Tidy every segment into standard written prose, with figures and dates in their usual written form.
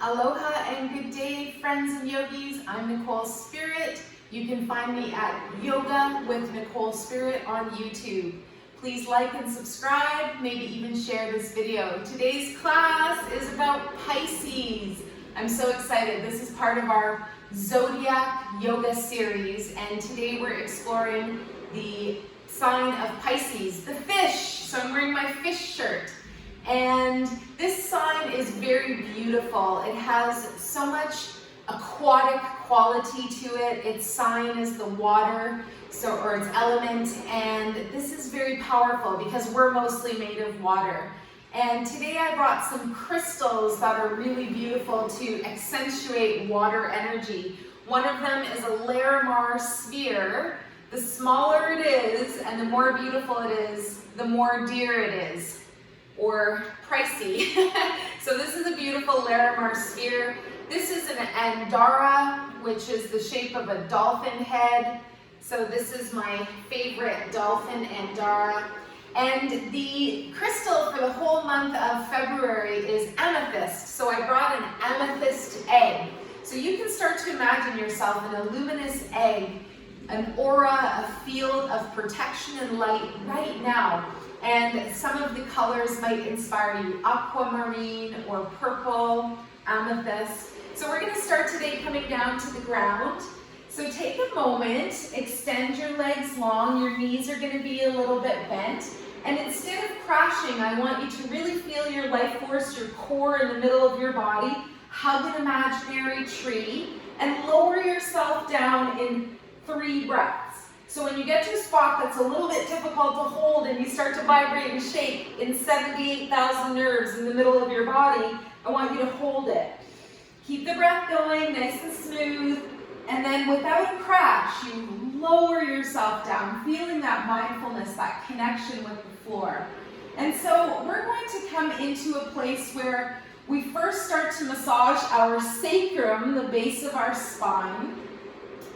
Aloha and good day, friends and yogis. I'm Nicole Spirit. You can find me at Yoga with Nicole Spirit on YouTube. Please like and subscribe, maybe even share this video. Today's class is about Pisces. I'm so excited. This is part of our Zodiac yoga series, and today we're exploring the sign of Pisces, the fish. So I'm wearing my fish shirt. And this sign is very beautiful. It has so much aquatic quality to it. Its sign is the water, or its element, and this is very powerful because we're mostly made of water. And today I brought some crystals that are really beautiful to accentuate water energy. One of them is a Larimar sphere. The smaller it is and the more beautiful it is, the more dear it is, or pricey. So this is a beautiful Larimar sphere. This is an Andara, which is the shape of a dolphin head. So this is my favorite dolphin Andara. And the crystal for the whole month of February is amethyst. So I brought an amethyst egg. So you can start to imagine yourself in a luminous egg, an aura, a field of protection and light right now. And some of the colors might inspire you, aquamarine or purple, amethyst. So we're going to start today coming down to the ground. So take a moment, extend your legs long, your knees are going to be a little bit bent. And instead of crashing, I want you to really feel your life force, your core in the middle of your body. Hug an imaginary tree and lower yourself down in 3 breaths. So when you get to a spot that's a little bit difficult to hold and you start to vibrate and shake in 78,000 nerves in the middle of your body, I want you to hold it. Keep the breath going, nice and smooth, and then without a crash, you lower yourself down, feeling that mindfulness, that connection with the floor. And so we're going to come into a place where we first start to massage our sacrum, the base of our spine.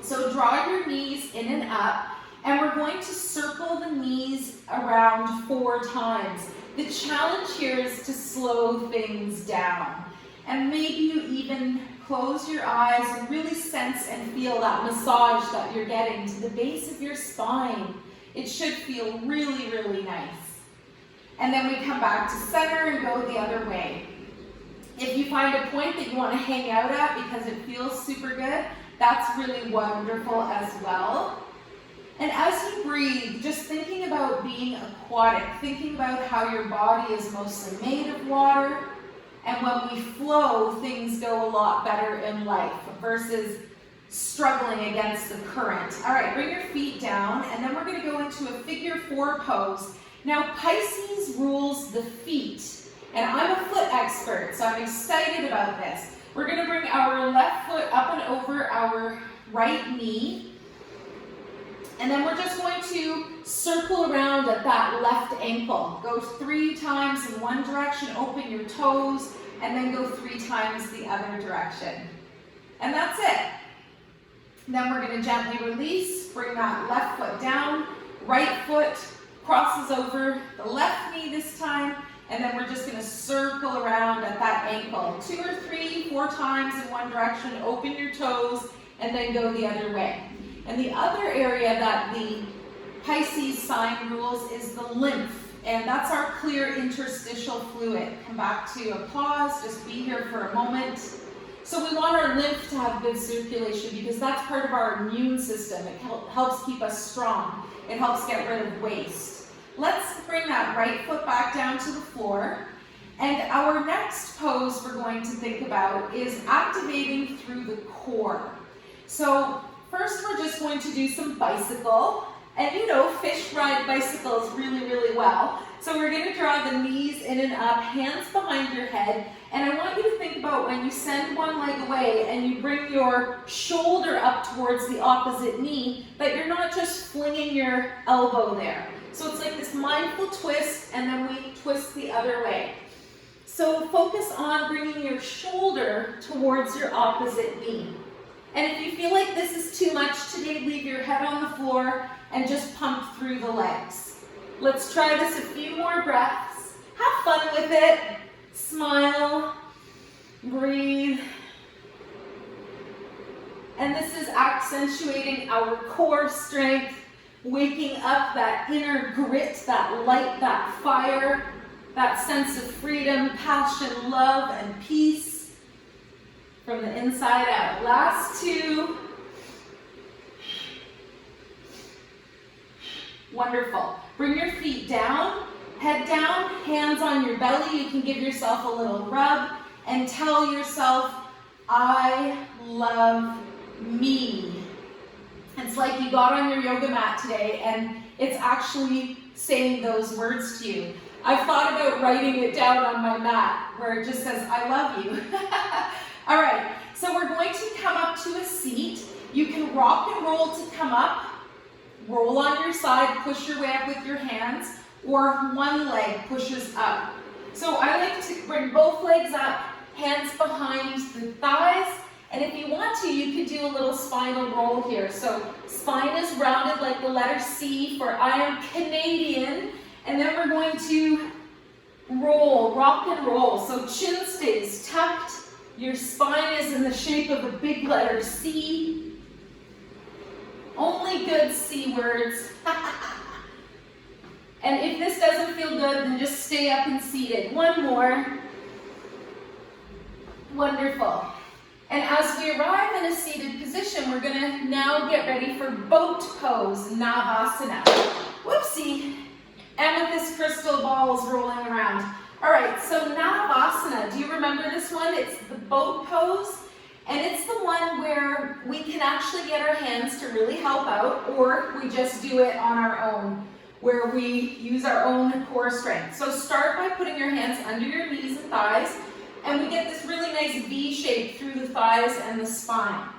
So draw your knees in and up, and we're going to circle the knees around 4 times. The challenge here is to slow things down. And maybe you even close your eyes and really sense and feel that massage that you're getting to the base of your spine. It should feel really, really nice. And then we come back to center and go the other way. If you find a point that you want to hang out at because it feels super good, that's really wonderful as well. And as you breathe, just thinking about being aquatic, thinking about how your body is mostly made of water, and when we flow, things go a lot better in life versus struggling against the current. All right, bring your feet down, and then we're going to go into a figure 4 pose. Now, Pisces rules the feet, and I'm a foot expert, so I'm excited about this. We're going to bring our left foot up and over our right knee, and then we're just going to circle around at that left ankle. Go 3 times in one direction, open your toes, and then go 3 times the other direction. And that's it. Then we're going to gently release, bring that left foot down, right foot crosses over the left knee this time, and then we're just going to circle around at that ankle. 2 or 3, 4 times in one direction, open your toes, and then go the other way. And the other area that the Pisces sign rules is the lymph, and that's our clear interstitial fluid. Come back to a pause, just be here for a moment. So we want our lymph to have good circulation because that's part of our immune system. It helps keep us strong. It helps get rid of waste. Let's bring that right foot back down to the floor. And our next pose we're going to think about is activating through the core. So first we're just going to do some bicycle. And you know, fish ride bicycles really, really well. So we're going to draw the knees in and up, hands behind your head. And I want you to think about when you send one leg away and you bring your shoulder up towards the opposite knee, that you're not just flinging your elbow there. So it's like this mindful twist, and then we twist the other way. So focus on bringing your shoulder towards your opposite knee. And if you feel like this is too much today, leave your head on the floor and just pump through the legs. Let's try this a few more breaths. Have fun with it. Smile. Breathe. And this is accentuating our core strength, waking up that inner grit, that light, that fire, that sense of freedom, passion, love, and peace from the inside out. Last two. Wonderful. Bring your feet down, head down, hands on your belly. You can give yourself a little rub and tell yourself, I love me. It's like you got on your yoga mat today and it's actually saying those words to you. I've thought about writing it down on my mat where it just says, I love you. All right, so we're going to come up to a seat. You can rock and roll to come up. Roll on your side, push your way up with your hands, or one leg pushes up. So I like to bring both legs up, hands behind the thighs, and if you want to, you could do a little spinal roll here. So spine is rounded like the letter C for I am Canadian, and then we're going to roll, rock and roll. So chin stays tucked, your spine is in the shape of a big letter C. Only good C words. And if this doesn't feel good, then just stay up and seated. One more. Wonderful. And as we arrive in a seated position, we're going to now get ready for boat pose, Navasana. Whoopsie. Amethyst crystal balls rolling around. All right, so Navasana, do you remember this one? It's the boat pose. And it's the one where we can actually get our hands to really help out, or we just do it on our own, where we use our own core strength. So start by putting your hands under your knees and thighs, and we get this really nice V shape through the thighs and the spine.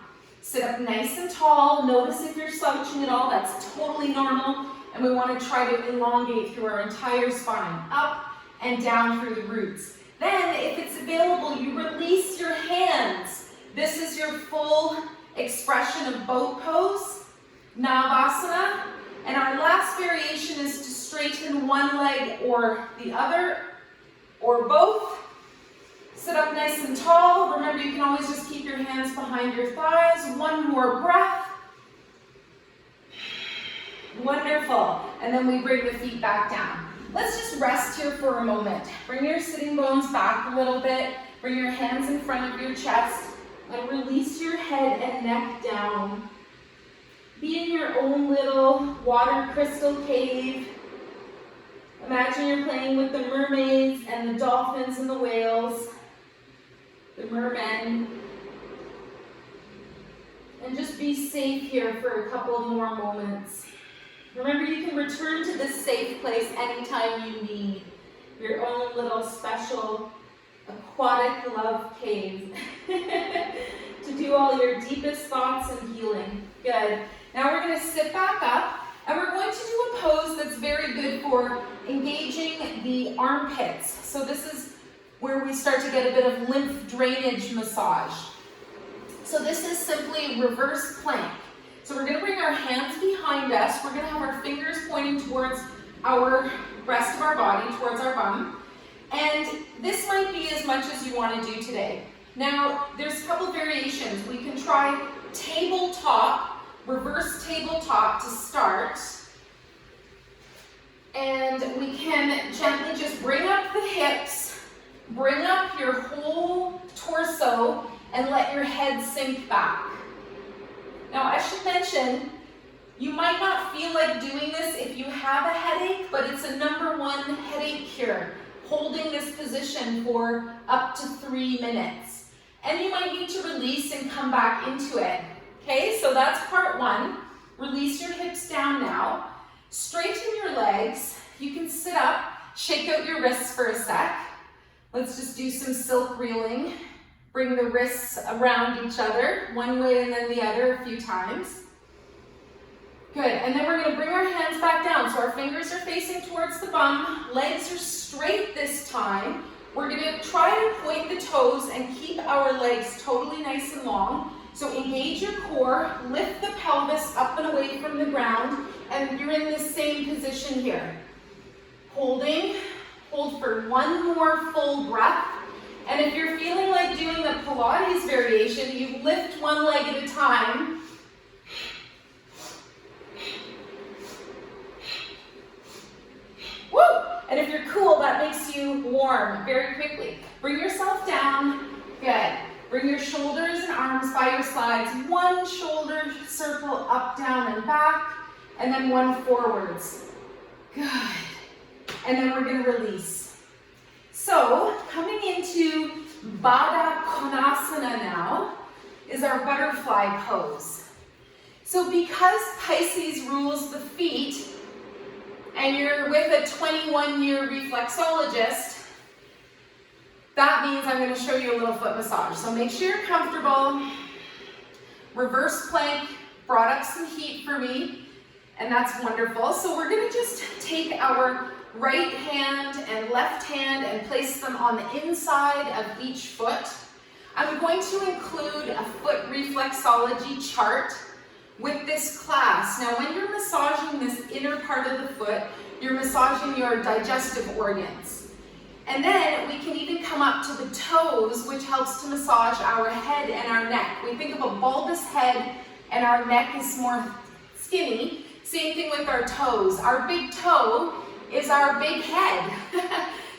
Sit up nice and tall. Notice if you're slouching at all, that's totally normal. And we want to try to elongate through our entire spine, up and down through the roots. Then, if it's available, you release your hands. This is your full expression of boat pose, Navasana. And our last variation is to straighten one leg or the other, or both. Sit up nice and tall. Remember, you can always just keep your hands behind your thighs. One more breath. Wonderful. And then we bring the feet back down. Let's just rest here for a moment. Bring your sitting bones back a little bit. Bring your hands in front of your chest. And release your head and neck down. Be in your own little water crystal cave. Imagine you're playing with the mermaids and the dolphins and the whales, the mermen. And just be safe here for a couple more moments. Remember, you can return to this safe place anytime you need. Your own little special aquatic love cave to do all your deepest thoughts and healing. Good. Now we're going to sit back up and we're going to do a pose that's very good for engaging the armpits. So this is where we start to get a bit of lymph drainage massage. So this is simply reverse plank. So we're going to bring our hands behind us. We're going to have our fingers pointing towards our rest of our body, towards our bum. And this might be as much as you want to do today. Now, there's a couple variations. We can try tabletop, reverse tabletop to start. And we can gently just bring up the hips, bring up your whole torso, and let your head sink back. Now, I should mention, you might not feel like doing this if you have a headache, but it's a #1 headache cure. Holding this position for up to 3 minutes. And you might need to release and come back into it. Okay, so that's part 1. Release your hips down now. Straighten your legs. You can sit up, shake out your wrists for a sec. Let's just do some silk reeling. Bring the wrists around each other, one way and then the other a few times. Good, and then we're going to bring our hands back down. So our fingers are facing towards the bum, legs are straight this time. We're going to try to point the toes and keep our legs totally nice and long. So engage your core, lift the pelvis up and away from the ground, and you're in the same position here. Holding, hold for one more full breath, And if you're feeling like doing the Pilates variation, you lift one leg at a time. Woo! And if you're cool, that makes you warm very quickly. Bring yourself down. Good. Bring your shoulders and arms by your sides. One shoulder circle up, down, and back. And then one forwards. Good. And then we're going to release. So, coming into Baddha Konasana now is our butterfly pose. So because Pisces rules the feet, and you're with a 21-year reflexologist, that means I'm going to show you a little foot massage. So make sure you're comfortable. Reverse plank brought up some heat for me, and that's wonderful. So we're going to just take our right hand and left hand and place them on the inside of each foot. I'm going to include a foot reflexology chart with this class. Now when you're massaging this inner part of the foot, you're massaging your digestive organs. And then we can even come up to the toes, which helps to massage our head and our neck. We think of a bulbous head and our neck is more skinny. Same thing with our toes. Our big toe is our big head.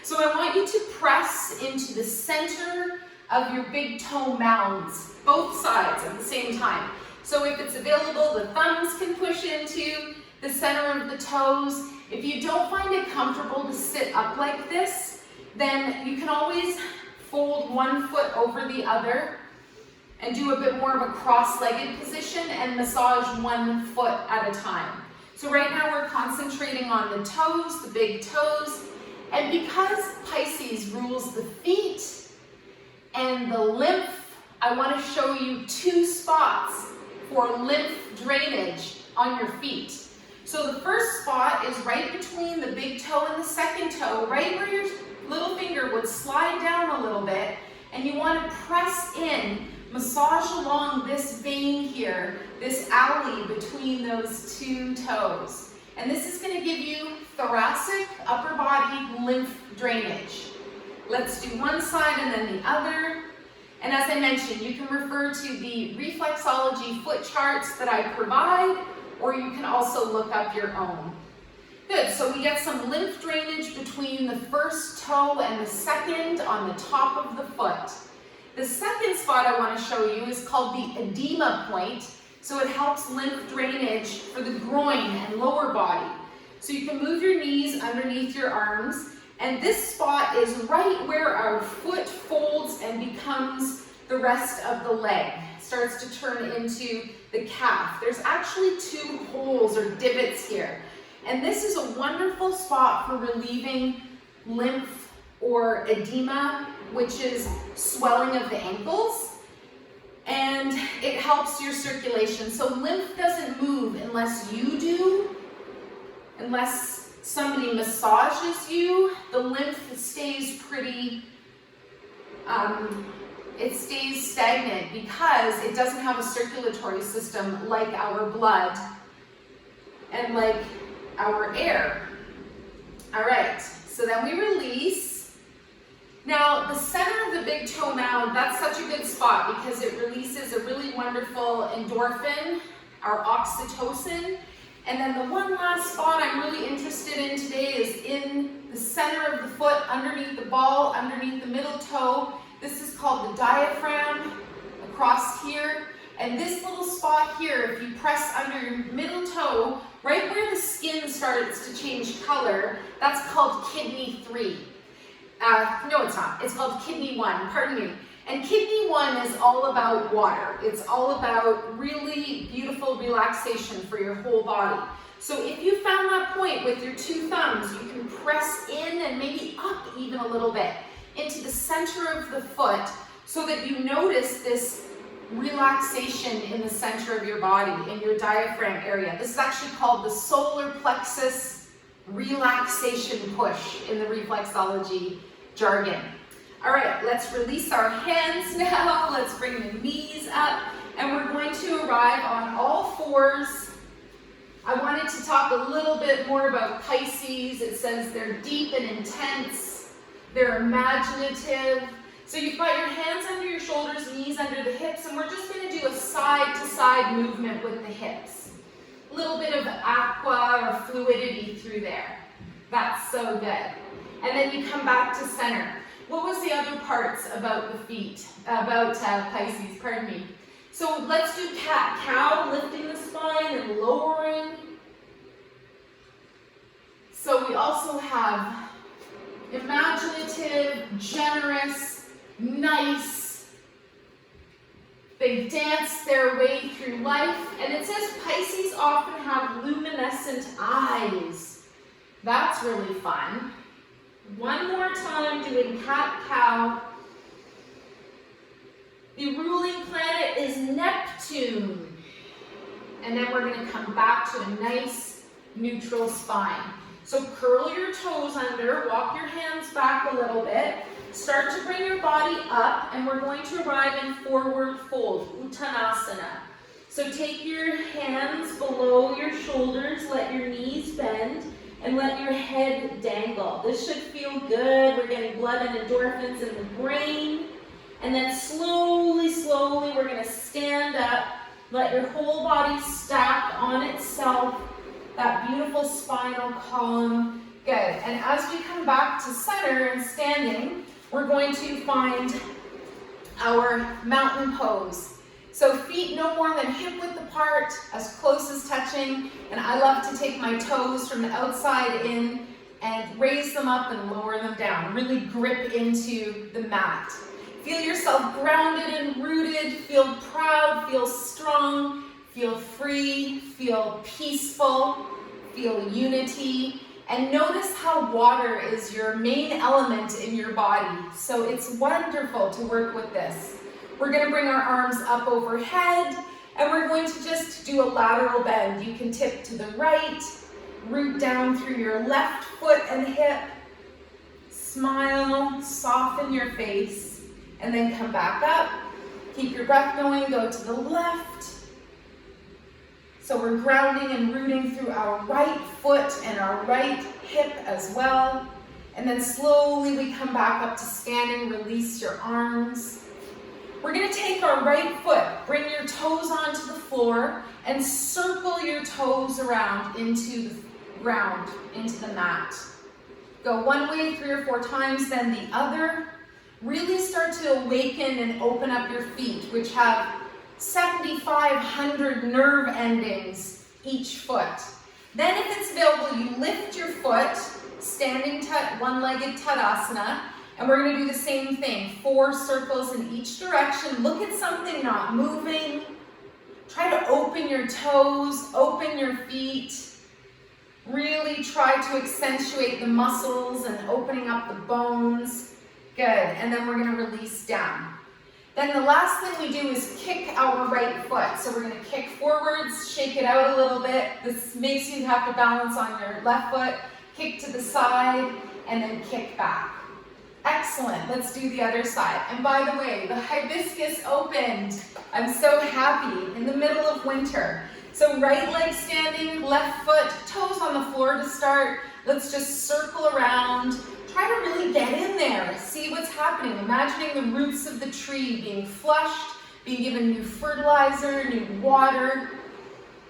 So I want you to press into the center of your big toe mounds, both sides at the same time. So if it's available, the thumbs can push into the center of the toes. If you don't find it comfortable to sit up like this, then you can always fold one foot over the other and do a bit more of a cross-legged position and massage one foot at a time. So right now we're concentrating on the toes, the big toes, and because Pisces rules the feet and the lymph, I want to show you two spots for lymph drainage on your feet. So the first spot is right between the big toe and the second toe, right where your little finger would slide down a little bit, and you want to press in, massage along this vein here, this alley between those two toes. And this is going to give you thoracic, upper body lymph drainage. Let's do one side and then the other. And as I mentioned, you can refer to the reflexology foot charts that I provide, or you can also look up your own. Good, so we get some lymph drainage between the first toe and the second on the top of the foot. The second spot I want to show you is called the Edema Point. So it helps lymph drainage for the groin and lower body. So you can move your knees underneath your arms, and this spot is right where our foot folds and becomes the rest of the leg. It starts to turn into the calf. There's actually two holes or divots here. And this is a wonderful spot for relieving lymph or edema, which is swelling of the ankles. And it helps your circulation. So lymph doesn't move unless you do, unless somebody massages you. The lymph stays pretty, it stays stagnant because it doesn't have a circulatory system like our blood and like our air. All right, so then we release. Now, the center of the big toe mound, that's such a good spot because it releases a really wonderful endorphin, our oxytocin. And then the one last spot I'm really interested in today is in the center of the foot, underneath the ball, underneath the middle toe. This is called the diaphragm, across here. And this little spot here, if you press under your middle toe, right where the skin starts to change color, that's called kidney 3. No, it's not. It's called kidney 1, pardon me. And kidney 1 is all about water. It's all about really beautiful relaxation for your whole body. So if you found that point with your two thumbs, you can press in and maybe up even a little bit into the center of the foot so that you notice this relaxation in the center of your body, in your diaphragm area. This is actually called the solar plexus relaxation push in the reflexology jargon. All right, let's release our hands now. Let's bring the knees up, and we're going to arrive on all fours. I wanted to talk a little bit more about Pisces. It says they're deep and intense. They're imaginative. So you've got your hands under your shoulders, knees under the hips, and we're just going to do a side-to-side movement with the hips. A little bit of aqua or fluidity through there. That's so good. And then you come back to center. What was the other parts about the feet, about Pisces, pardon me? So let's do cat-cow, lifting the spine and lowering. So we also have imaginative, generous, nice. They dance their way through life. And it says Pisces often have luminescent eyes. That's really fun. One more time doing cat-cow. The ruling planet is Neptune. And then we're going to come back to a nice neutral spine. So curl your toes under, walk your hands back a little bit. Start to bring your body up, and we're going to arrive in forward fold, Uttanasana. So take your hands below your shoulders, let your knees bend, and let your head dangle. This should feel good. We're getting blood and endorphins in the brain. And then slowly, slowly, we're going to stand up. Let your whole body stack on itself. That beautiful spinal column. Good. And as we come back to center and standing, we're going to find our mountain pose. So feet no more than hip width apart, as close as touching. And I love to take my toes from the outside in and raise them up and lower them down. Really grip into the mat. Feel yourself grounded and rooted. Feel proud, feel strong, feel free, feel peaceful, feel unity. And notice how water is your main element in your body. So it's wonderful to work with this. We're going to bring our arms up overhead, and we're going to just do a lateral bend. You can tip to the right, root down through your left foot and hip, smile, soften your face, and then come back up. Keep your breath going, go to the left. So we're grounding and rooting through our right foot and our right hip as well. And then slowly we come back up to standing, release your arms. We're going to take our right foot, bring your toes onto the floor, and circle your toes around into the ground, into the mat. Go one way 3 or 4 times, then the other. Really start to awaken and open up your feet, which have 7,500 nerve endings each foot. Then if it's available, you lift your foot, standing one-legged Tadasana, and we're going to do the same thing. 4 circles in each direction. Look at something not moving. Try to open your toes, open your feet. Really try to accentuate the muscles and opening up the bones. Good. And then we're going to release down. Then the last thing we do is kick our right foot. So we're going to kick forwards, shake it out a little bit. This makes you have to balance on your left foot. Kick to the side, and then kick back. Excellent. Let's do the other side. And by the way, the hibiscus opened. I'm so happy in the middle of winter. So right leg standing, left foot, toes on the floor to start. Let's just circle around. Try to really get in there. See what's happening. Imagining the roots of the tree being flushed, being given new fertilizer, new water,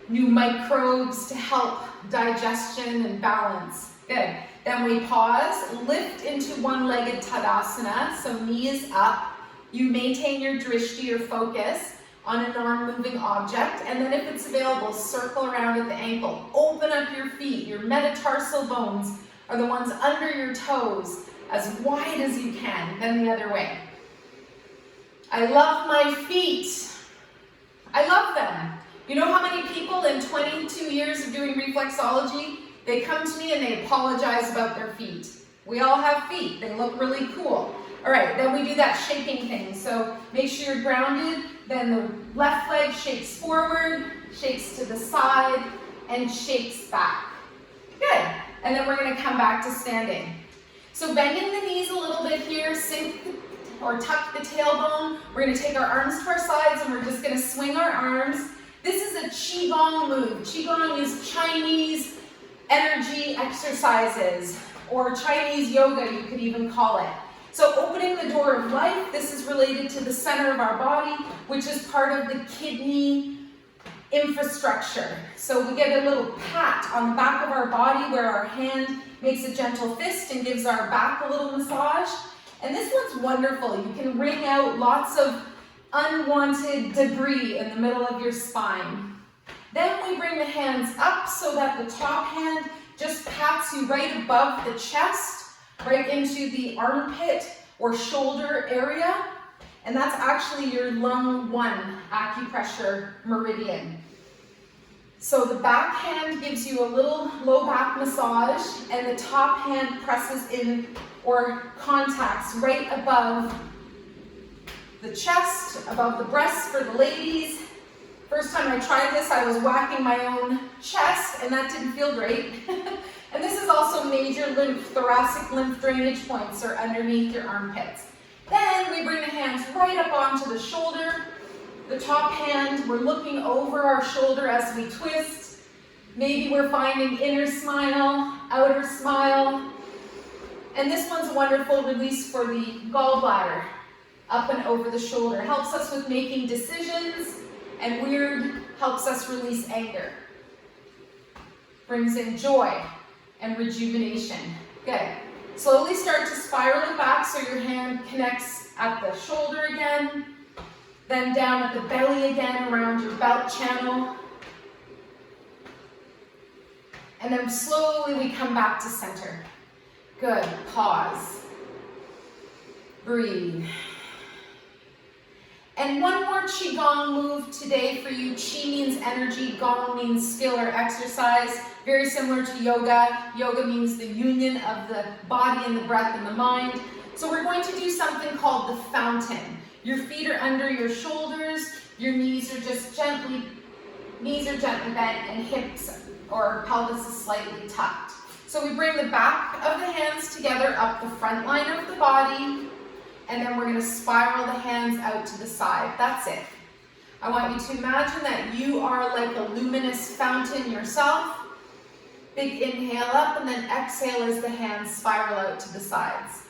new microbes to help digestion and balance. Good. Then we pause, lift into one-legged Tadasana, so knees up. You maintain your drishti or focus on a non-moving object, and then if it's available, circle around at the ankle. Open up your feet. Your metatarsal bones are the ones under your toes, as wide as you can, then the other way. I love my feet. I love them. You know how many people in 22 years of doing reflexology, they come to me and they apologize about their feet. We all have feet. They look really cool. All right, then we do that shaking thing. So make sure you're grounded. Then the left leg shakes forward, shakes to the side, and shakes back. Good. And then we're going to come back to standing. So bending the knees a little bit here, sink or tuck the tailbone. We're going to take our arms to our sides and we're just going to swing our arms. This is a Qigong move. Qigong is Chinese energy exercises, or Chinese yoga, you could even call it. So opening the door of life, this is related to the center of our body, which is part of the kidney infrastructure. So we get a little pat on the back of our body where our hand makes a gentle fist and gives our back a little massage. And this one's wonderful. You can wring out lots of unwanted debris in the middle of your spine. Then we bring the hands up so that the top hand just pats you right above the chest, right into the armpit or shoulder area. And that's actually your lung 1 acupressure meridian. So the back hand gives you a little low back massage, and the top hand presses in or contacts right above the chest, above the breasts for the ladies. First time I tried this, I was whacking my own chest, and that didn't feel great. And this is also major thoracic lymph drainage points are underneath your armpits. Then we bring the hands right up onto the shoulder. The top hand, we're looking over our shoulder as we twist. Maybe we're finding inner smile, outer smile. And this one's a wonderful release for the gallbladder, up and over the shoulder. Helps us with making decisions, and weird helps us release anger. Brings in joy and rejuvenation. Good. Slowly start to spiral it back so your hand connects at the shoulder again, then down at the belly again around your belt channel. And then slowly we come back to center. Good. Pause. Breathe. And one more Qigong move today for you. Qi means energy, Gong means skill or exercise. Very similar to yoga. Yoga means the union of the body and the breath and the mind. So we're going to do something called the fountain. Your feet are under your shoulders. Your knees are just gently bent, and hips or pelvis is slightly tucked. So we bring the back of the hands together up the front line of the body. And then we're going to spiral the hands out to the side. That's it. I want you to imagine that you are like a luminous fountain yourself. Big inhale up, and then exhale as the hands spiral out to the sides.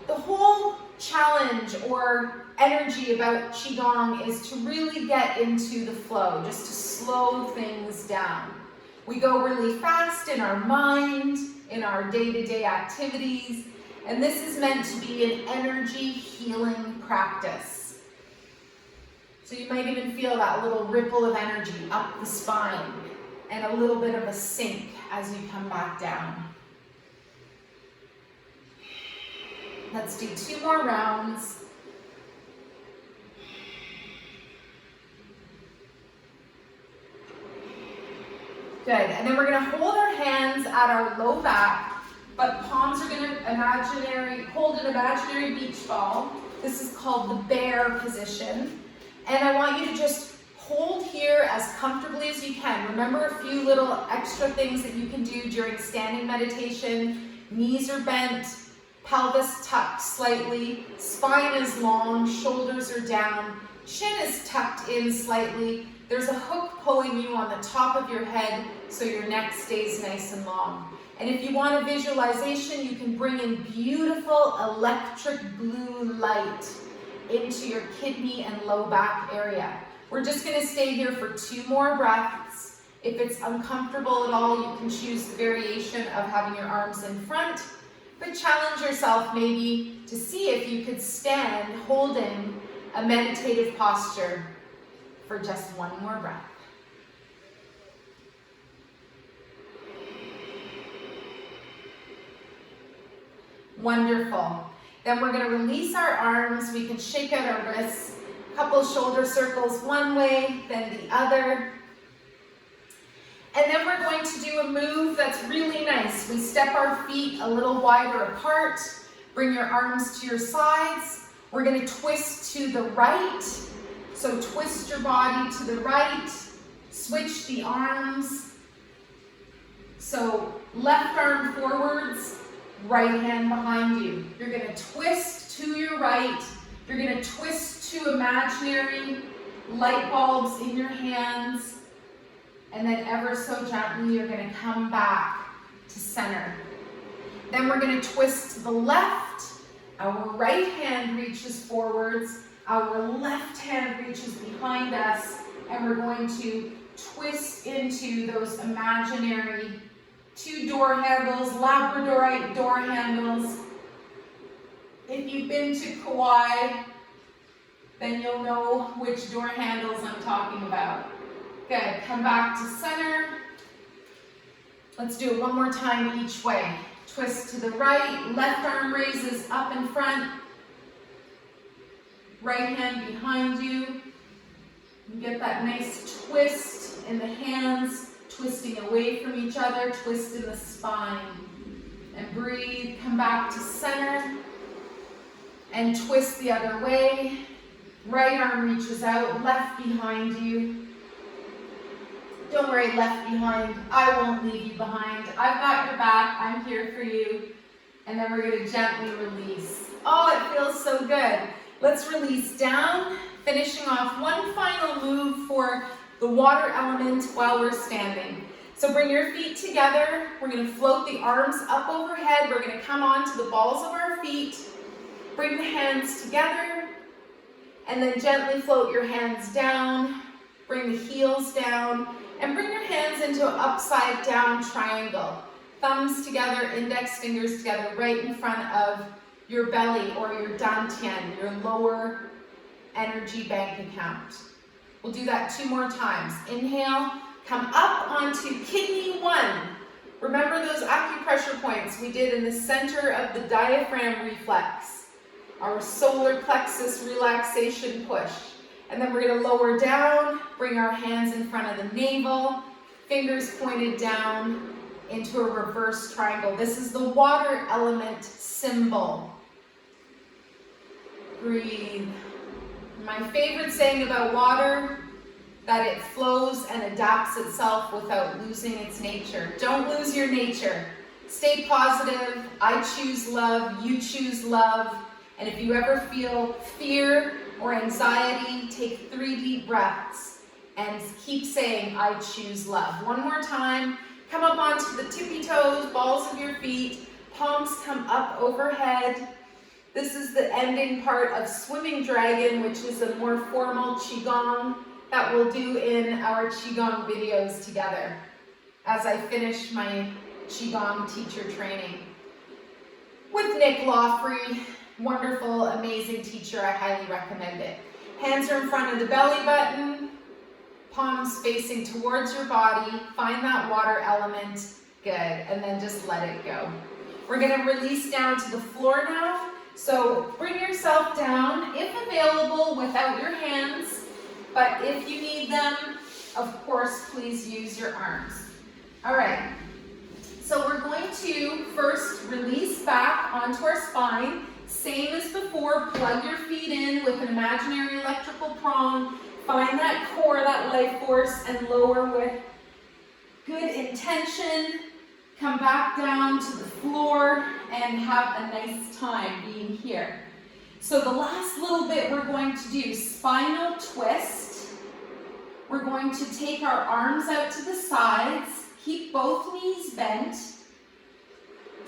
The whole challenge or energy about Qigong is to really get into the flow, just to slow things down. We go really fast in our mind, in our day-to-day activities. And this is meant to be an energy healing practice. So you might even feel that little ripple of energy up the spine and a little bit of a sink as you come back down. Let's do 2 more rounds. Good, and then we're gonna hold our hands at our low back, but palms are going to hold an imaginary beach ball. This is called the bear position. And I want you to just hold here as comfortably as you can. Remember a few little extra things that you can do during standing meditation. Knees are bent, pelvis tucked slightly, spine is long, shoulders are down, chin is tucked in slightly. There's a hook pulling you on the top of your head so your neck stays nice and long. And if you want a visualization, you can bring in beautiful electric blue light into your kidney and low back area. We're just going to stay here for 2 more breaths. If it's uncomfortable at all, you can choose the variation of having your arms in front, but challenge yourself maybe to see if you could stand holding a meditative posture for just 1 more breath. Wonderful. Then we're going to release our arms. We can shake out our wrists. A couple shoulder circles one way, then the other. And then we're going to do a move that's really nice. We step our feet a little wider apart. Bring your arms to your sides. We're going to twist to the right. So twist your body to the right. Switch the arms. So left arm forwards. Right hand behind you. You're going to twist to your right. You're going to twist to imaginary light bulbs in your hands. And then ever so gently, you're going to come back to center. Then we're going to twist to the left. Our right hand reaches forwards. Our left hand reaches behind us. And we're going to twist into those imaginary 2 door handles, Labradorite door handles. If you've been to Kauai, then you'll know which door handles I'm talking about. Good, come back to center. Let's do it one more time each way. Twist to the right, left arm raises up in front, right hand behind you. You get that nice twist in the hands, twisting away from each other, twist in the spine. And breathe, come back to center, and twist the other way. Right arm reaches out, left behind you. Don't worry, left behind, I won't leave you behind. I've got your back, I'm here for you. And then we're gonna gently release. Oh, it feels so good. Let's release down, finishing off one final move for the water element while we're standing. So bring your feet together. We're gonna float the arms up overhead. We're gonna come onto the balls of our feet. Bring the hands together. And then gently float your hands down. Bring the heels down. And bring your hands into an upside down triangle. Thumbs together, index fingers together, right in front of your belly or your dantian, your lower energy bank account. We'll do that 2 more times. Inhale, come up onto kidney 1. Remember those acupressure points we did in the center of the diaphragm reflex, our solar plexus relaxation push. And then we're going to lower down, bring our hands in front of the navel, fingers pointed down into a reverse triangle. This is the water element symbol. Breathe. My favorite saying about water, that it flows and adapts itself without losing its nature. Don't lose your nature. Stay positive. I choose love. You choose love. And if you ever feel fear or anxiety, take 3 deep breaths and keep saying, I choose love. One more time. Come up onto the tippy toes, balls of your feet. Palms come up overhead. This is the ending part of swimming dragon, which is a more formal qigong that we'll do in our qigong videos together as I finish my qigong teacher training with Nick Lawfrey. Wonderful, amazing teacher. I highly recommend it. Hands are in front of the belly button, palms facing towards your body. Find that water element. Good. And then just let it go. We're going to release down to the floor now. So bring yourself down, if available, without your hands. But if you need them, of course, please use your arms. All right. So we're going to first release back onto our spine. Same as before, plug your feet in with an imaginary electrical prong. Find that core, that life force, and lower with good intention. Come back down to the floor and have a nice time being here. So the last little bit we're going to do, spinal twist. We're going to take our arms out to the sides, keep both knees bent.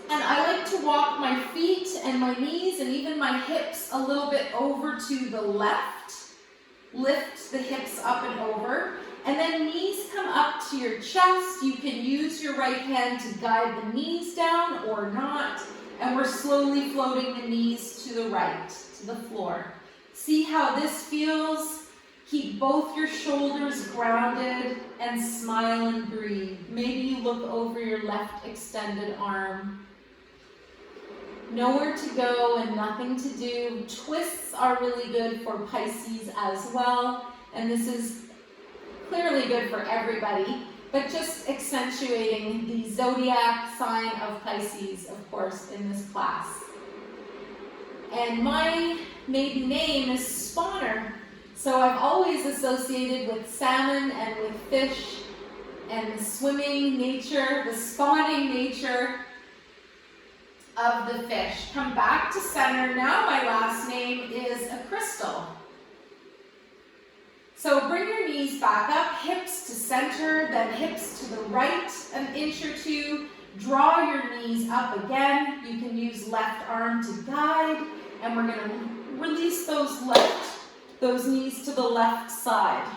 And I like to walk my feet and my knees and even my hips a little bit over to the left. Lift the hips up and over. And then knees come up to your chest. You can use your right hand to guide the knees down or not. And we're slowly floating the knees to the right, to the floor. See how this feels? Keep both your shoulders grounded and smile and breathe. Maybe you look over your left extended arm. Nowhere to go and nothing to do. Twists are really good for Pisces as well. And this is clearly good for everybody, but just accentuating the zodiac sign of Pisces, of course, in this class. And my maiden name is Spawner, so I've always associated with salmon and with fish and the swimming nature, the spawning nature of the fish. Come back to center. Now my last name is a crystal. So bring your knees back up, hips to center, then hips to the right an inch or two. Draw your knees up again. You can use left arm to guide, and we're going to release those knees to the left side.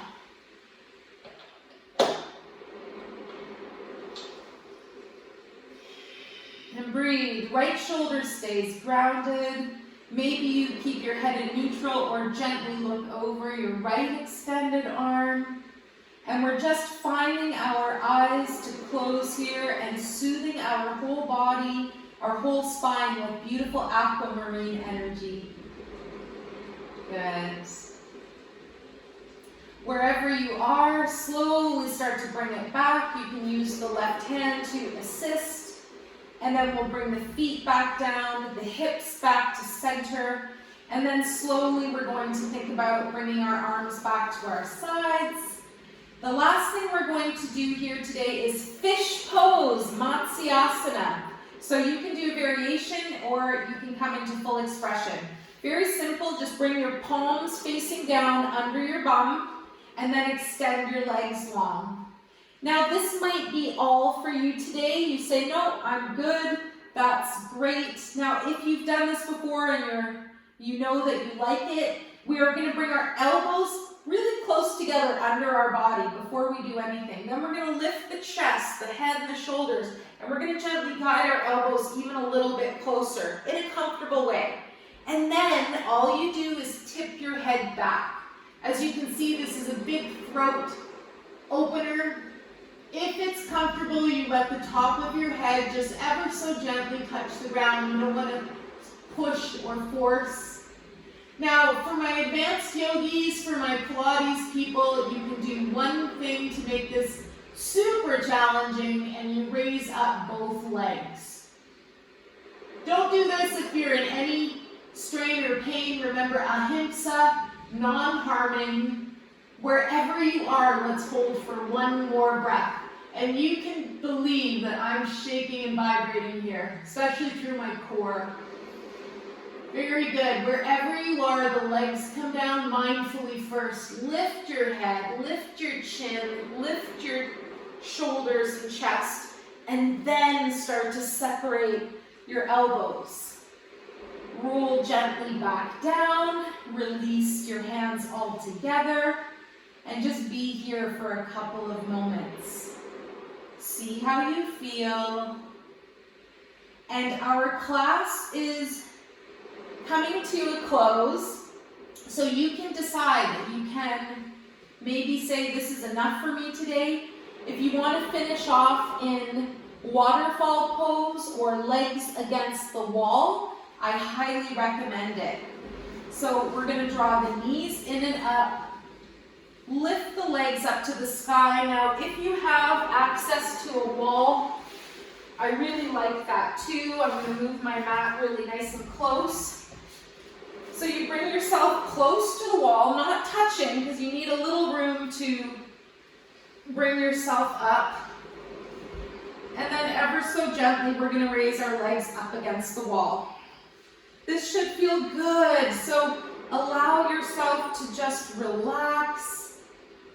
And breathe. Right shoulder stays grounded. Maybe you keep your head in neutral or gently look over your right extended arm. And we're just finding our eyes to close here and soothing our whole body, our whole spine with beautiful aquamarine energy. Good. Wherever you are, slowly start to bring it back. You can use the left hand to assist. And then we'll bring the feet back down, the hips back to center. And then slowly we're going to think about bringing our arms back to our sides. The last thing we're going to do here today is fish pose, Matsyasana. So you can do a variation or you can come into full expression. Very simple, just bring your palms facing down under your bum and then extend your legs long. Now this might be all for you today. You say, no, I'm good, that's great. Now if you've done this before and you know that you like it, we are going to bring our elbows really close together under our body before we do anything. Then we're going to lift the chest, the head, and the shoulders, and we're going to gently guide our elbows even a little bit closer in a comfortable way. And then all you do is tip your head back. As you can see, this is a big throat opener. If it's comfortable, you let the top of your head just ever so gently touch the ground. You don't want to push or force. Now, for my advanced yogis, for my Pilates people, you can do one thing to make this super challenging, and you raise up both legs. Don't do this if you're in any strain or pain. Remember, ahimsa, non-harming. Wherever you are, let's hold for one more breath. And you can believe that I'm shaking and vibrating here, especially through my core. Very good. Wherever you are, the legs come down mindfully first. Lift your head, lift your chin, lift your shoulders and chest, and then start to separate your elbows. Roll gently back down, release your hands all together, and just be here for a couple of moments. See how you feel. And our class is coming to a close, so you can decide if you can maybe say this is enough for me today. If you want to finish off in waterfall pose or legs against the wall, I highly recommend it. So we're going to draw the knees in and up, lift the legs up to the sky. Now if you have access to a wall, I really like that too. I'm going to move my mat really nice and close. So you bring yourself close to the wall, not touching, because you need a little room to bring yourself up. And then ever so gently, we're going to raise our legs up against the wall. This should feel good. So allow yourself to just relax.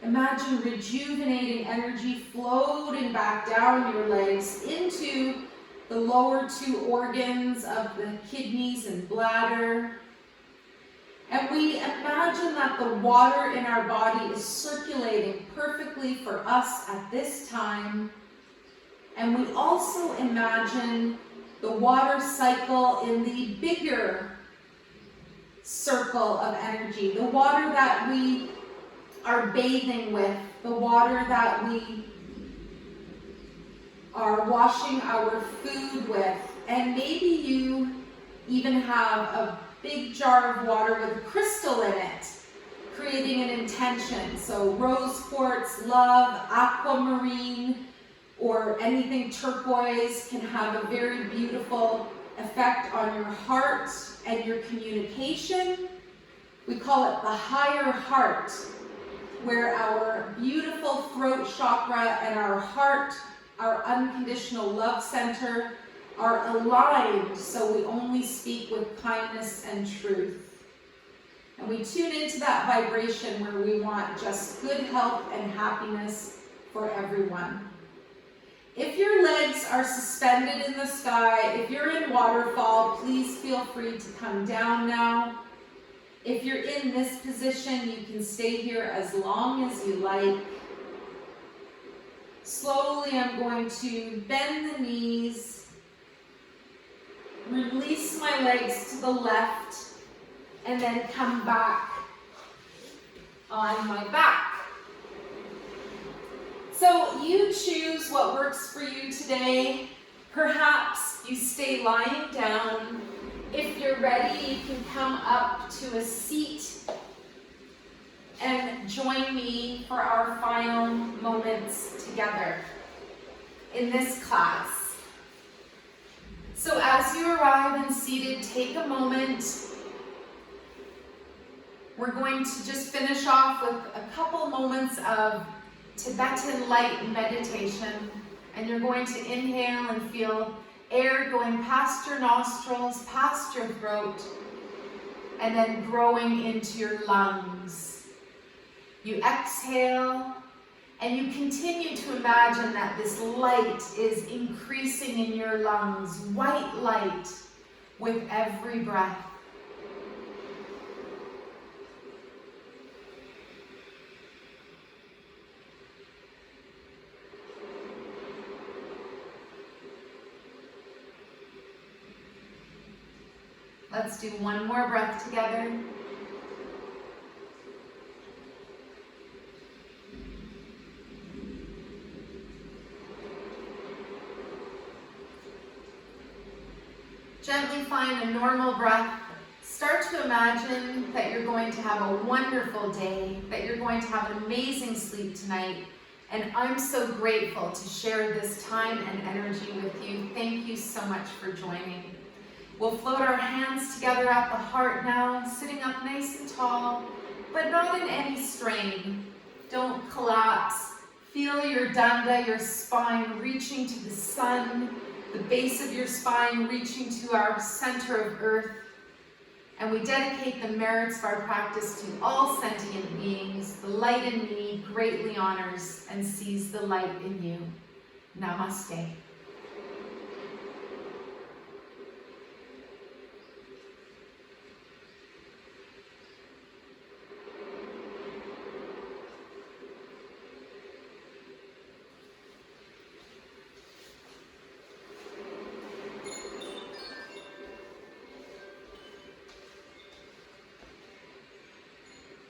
Imagine rejuvenating energy floating back down your legs into the lower two organs of the kidneys and bladder. And we imagine that the water in our body is circulating perfectly for us at this time. And we also imagine the water cycle in the bigger circle of energy, the water that we are bathing with, the water that we are washing our food with. And maybe you even have a big jar of water with a crystal in it, creating an intention. So rose quartz, love, aquamarine, or anything turquoise can have a very beautiful effect on your heart and your communication. We call it the higher heart, where our beautiful throat chakra and our heart, our unconditional love center, are aligned, so we only speak with kindness and truth. And we tune into that vibration where we want just good health and happiness for everyone. If your legs are suspended in the sky, if you're in waterfall, please feel free to come down now. If you're in this position, you can stay here as long as you like. Slowly, I'm going to bend the knees, release my legs to the left, and then come back on my back. So you choose what works for you today. Perhaps you stay lying down. If you're ready, you can come up to a seat and join me for our final moments together in this class. So as you arrive and seated, take a moment. We're going to just finish off with a couple moments of Tibetan light meditation, and you're going to inhale and feel air going past your nostrils, past your throat, and then growing into your lungs. You exhale, and you continue to imagine that this light is increasing in your lungs, white light, with every breath. Let's do one more breath together. Gently find a normal breath. Start to imagine that you're going to have a wonderful day, that you're going to have an amazing sleep tonight. And I'm so grateful to share this time and energy with you. Thank you so much for joining. We'll float our hands together at the heart now, sitting up nice and tall, but not in any strain. Don't collapse. Feel your danda, your spine reaching to the sun, the base of your spine reaching to our center of earth. And we dedicate the merits of our practice to all sentient beings. The light in me greatly honors and sees the light in you. Namaste.